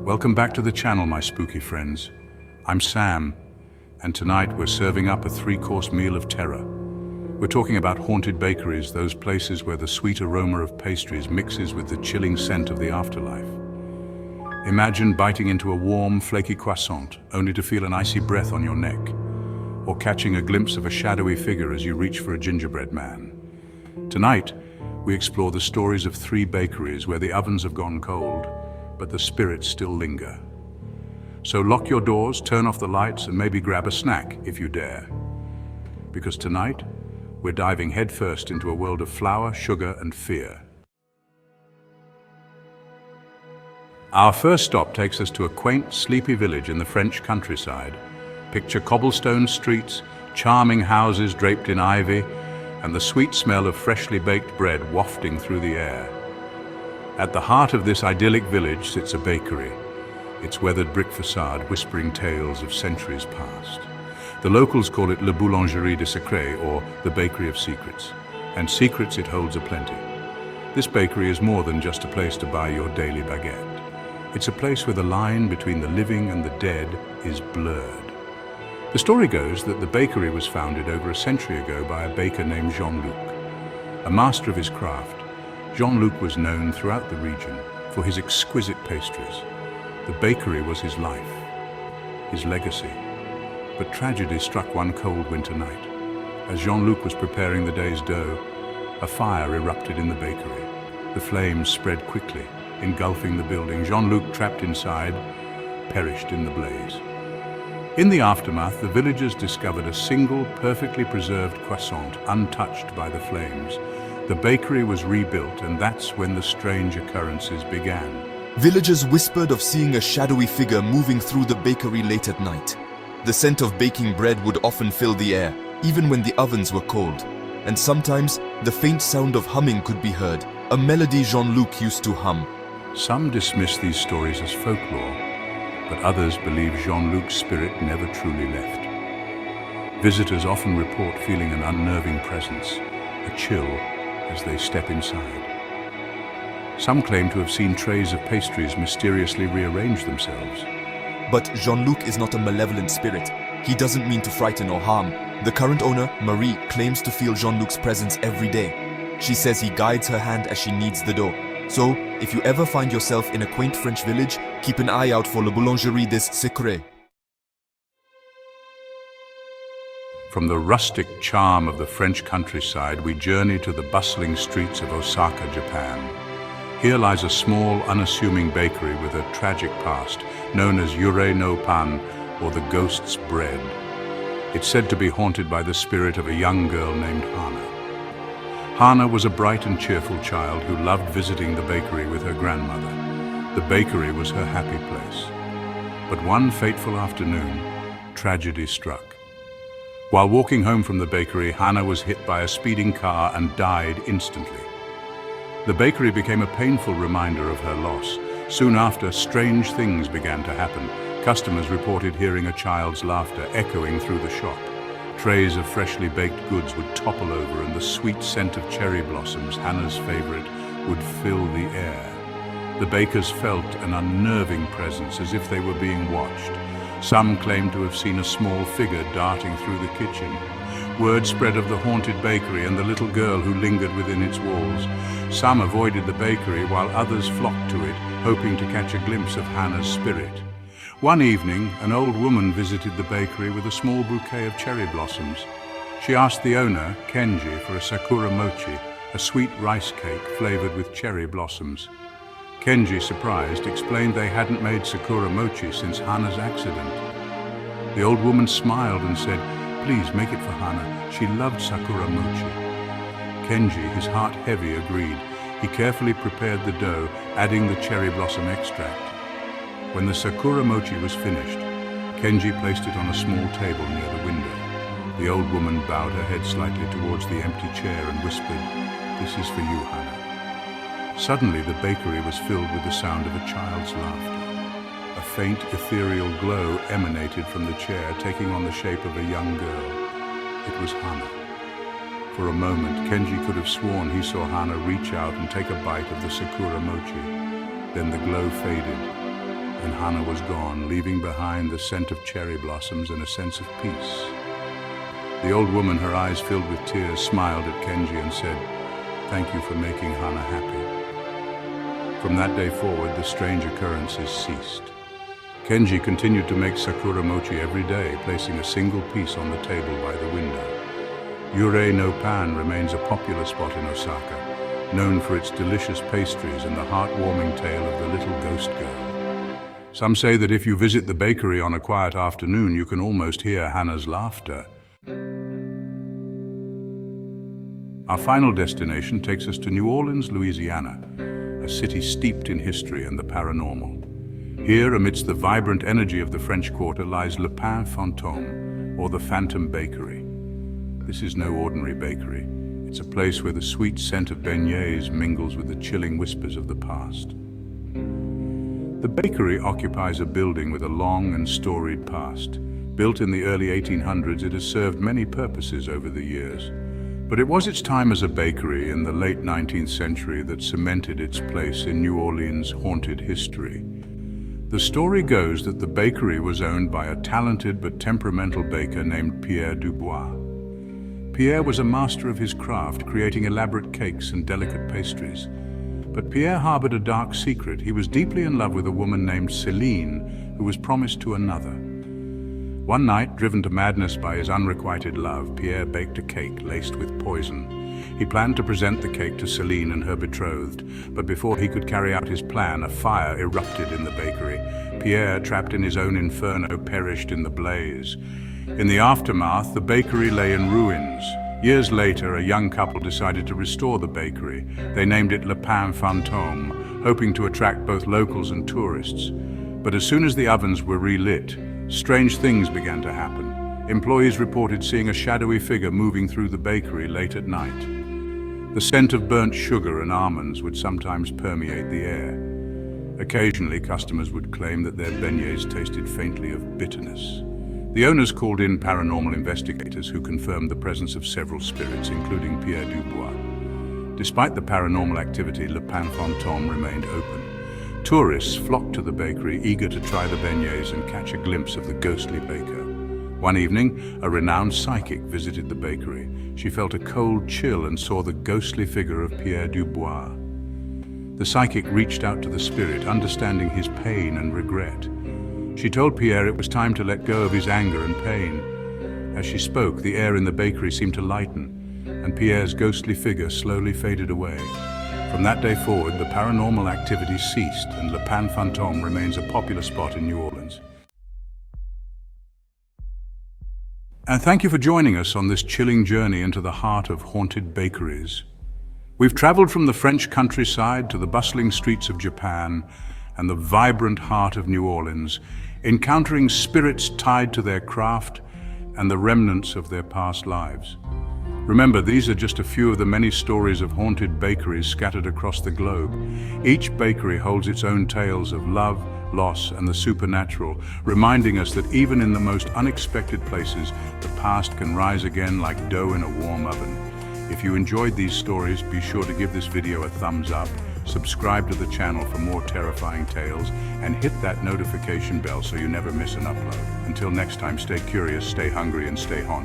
Welcome back to the channel, my spooky friends. I'm Sam, and tonight we're serving up a three-course meal of terror. We're talking about haunted bakeries, those places where the sweet aroma of pastries mixes with the chilling scent of the afterlife. Imagine biting into a warm, flaky croissant, only to feel an icy breath on your neck, or catching a glimpse of a shadowy figure as you reach for a gingerbread man. Tonight, we explore the stories of three bakeries where the ovens have gone cold, but the spirits still linger. So lock your doors, turn off the lights, and maybe grab a snack if you dare. Because tonight, we're diving headfirst into a world of flour, sugar, and fear. Our first stop takes us to a quaint, sleepy village in the French countryside. Picture cobblestone streets, charming houses draped in ivy, and the sweet smell of freshly baked bread wafting through the air. At the heart of this idyllic village sits a bakery, its weathered brick facade whispering tales of centuries past. The locals call it La Boulangerie de Secret, or the Bakery of Secrets, and secrets it holds aplenty. This bakery is more than just a place to buy your daily baguette. It's a place where the line between the living and the dead is blurred. The story goes that the bakery was founded over a century ago by a baker named Jean-Luc. A master of his craft, Jean-Luc was known throughout the region for his exquisite pastries. The bakery was his life, his legacy. But tragedy struck one cold winter night. As Jean-Luc was preparing the day's dough, a fire erupted in the bakery. The flames spread quickly, engulfing the building. Jean-Luc, trapped inside, perished in the blaze. In the aftermath, the villagers discovered a single, perfectly preserved croissant, untouched by the flames. The bakery was rebuilt, and that's when the strange occurrences began. Villagers whispered of seeing a shadowy figure moving through the bakery late at night. The scent of baking bread would often fill the air, even when the ovens were cold. And sometimes, the faint sound of humming could be heard, a melody Jean-Luc used to hum. Some dismiss these stories as folklore, but others believe Jean-Luc's spirit never truly left. Visitors often report feeling an unnerving presence, a chill, as they step inside. Some claim to have seen trays of pastries mysteriously rearrange themselves. But Jean-Luc is not a malevolent spirit. He doesn't mean to frighten or harm. The current owner, Marie, claims to feel Jean-Luc's presence every day. She says he guides her hand as she kneads the dough. So, if you ever find yourself in a quaint French village, keep an eye out for La Boulangerie des Secrets. From the rustic charm of the French countryside, we journey to the bustling streets of Osaka, Japan. Here lies a small, unassuming bakery with a tragic past, known as Yurei no Pan, or the Ghost's Bread. It's said to be haunted by the spirit of a young girl named Hana. Hana was a bright and cheerful child who loved visiting the bakery with her grandmother. The bakery was her happy place. But one fateful afternoon, tragedy struck. While walking home from the bakery, Hana was hit by a speeding car and died instantly. The bakery became a painful reminder of her loss. Soon after, strange things began to happen. Customers reported hearing a child's laughter echoing through the shop. Trays of freshly baked goods would topple over, and the sweet scent of cherry blossoms, Hana's favorite, would fill the air. The bakers felt an unnerving presence, as if they were being watched. Some claimed to have seen a small figure darting through the kitchen. Word spread of the haunted bakery and the little girl who lingered within its walls. Some avoided the bakery while others flocked to it, hoping to catch a glimpse of Hana's spirit. One evening, an old woman visited the bakery with a small bouquet of cherry blossoms. She asked the owner, Kenji, for a sakura mochi, a sweet rice cake flavored with cherry blossoms. Kenji, surprised, explained they hadn't made sakura mochi since Hana's accident. The old woman smiled and said, "Please make it for Hana. She loved sakura mochi." Kenji, his heart heavy, agreed. He carefully prepared the dough, adding the cherry blossom extract. When the sakura mochi was finished, Kenji placed it on a small table near the window. The old woman bowed her head slightly towards the empty chair and whispered, "This is for you, Hana." Suddenly, the bakery was filled with the sound of a child's laughter. A faint, ethereal glow emanated from the chair, taking on the shape of a young girl. It was Hana. For a moment, Kenji could have sworn he saw Hana reach out and take a bite of the sakura mochi. Then the glow faded, when Hannah was gone, leaving behind the scent of cherry blossoms and a sense of peace. The old woman, her eyes filled with tears, smiled at Kenji and said, "Thank you for making Hannah happy." From that day forward, the strange occurrences ceased. Kenji continued to make sakura mochi every day, placing a single piece on the table by the window. Yurei no Pan remains a popular spot in Osaka, known for its delicious pastries and the heartwarming tale of the little ghost girl. Some say that if you visit the bakery on a quiet afternoon, you can almost hear Hannah's laughter. Our final destination takes us to New Orleans, Louisiana, a city steeped in history and the paranormal. Here, amidst the vibrant energy of the French Quarter, lies Le Pain Fantôme, or the Phantom Bakery. This is no ordinary bakery. It's a place where the sweet scent of beignets mingles with the chilling whispers of the past. The bakery occupies a building with a long and storied past. Built in the early 1800s, it has served many purposes over the years. But it was its time as a bakery in the late 19th century that cemented its place in New Orleans' haunted history. The story goes that the bakery was owned by a talented but temperamental baker named Pierre Dubois. Pierre was a master of his craft, creating elaborate cakes and delicate pastries. But Pierre harbored a dark secret. He was deeply in love with a woman named Céline, who was promised to another. One night, driven to madness by his unrequited love, Pierre baked a cake laced with poison. He planned to present the cake to Céline and her betrothed, but before he could carry out his plan, a fire erupted in the bakery. Pierre, trapped in his own inferno, perished in the blaze. In the aftermath, the bakery lay in ruins. Years later, a young couple decided to restore the bakery. They named it Le Pain Fantôme, hoping to attract both locals and tourists. But as soon as the ovens were relit, strange things began to happen. Employees reported seeing a shadowy figure moving through the bakery late at night. The scent of burnt sugar and almonds would sometimes permeate the air. Occasionally, customers would claim that their beignets tasted faintly of bitterness. The owners called in paranormal investigators who confirmed the presence of several spirits, including Pierre Dubois. Despite the paranormal activity, Le Pain Fantôme remained open. Tourists flocked to the bakery, eager to try the beignets and catch a glimpse of the ghostly baker. One evening, a renowned psychic visited the bakery. She felt a cold chill and saw the ghostly figure of Pierre Dubois. The psychic reached out to the spirit, understanding his pain and regret. She told Pierre it was time to let go of his anger and pain. As she spoke, the air in the bakery seemed to lighten, and Pierre's ghostly figure slowly faded away. From that day forward, the paranormal activity ceased, and Le Pain Fantôme remains a popular spot in New Orleans. And thank you for joining us on this chilling journey into the heart of haunted bakeries. We've traveled from the French countryside to the bustling streets of Japan and the vibrant heart of New Orleans, encountering spirits tied to their craft and the remnants of their past lives. Remember, these are just a few of the many stories of haunted bakeries scattered across the globe. Each bakery holds its own tales of love, loss, and the supernatural, reminding us that even in the most unexpected places, the past can rise again like dough in a warm oven. If you enjoyed these stories, be sure to give this video a thumbs up, subscribe to the channel for more terrifying tales, and hit that notification bell so you never miss an upload. Until next time, stay curious, stay hungry, and stay haunted.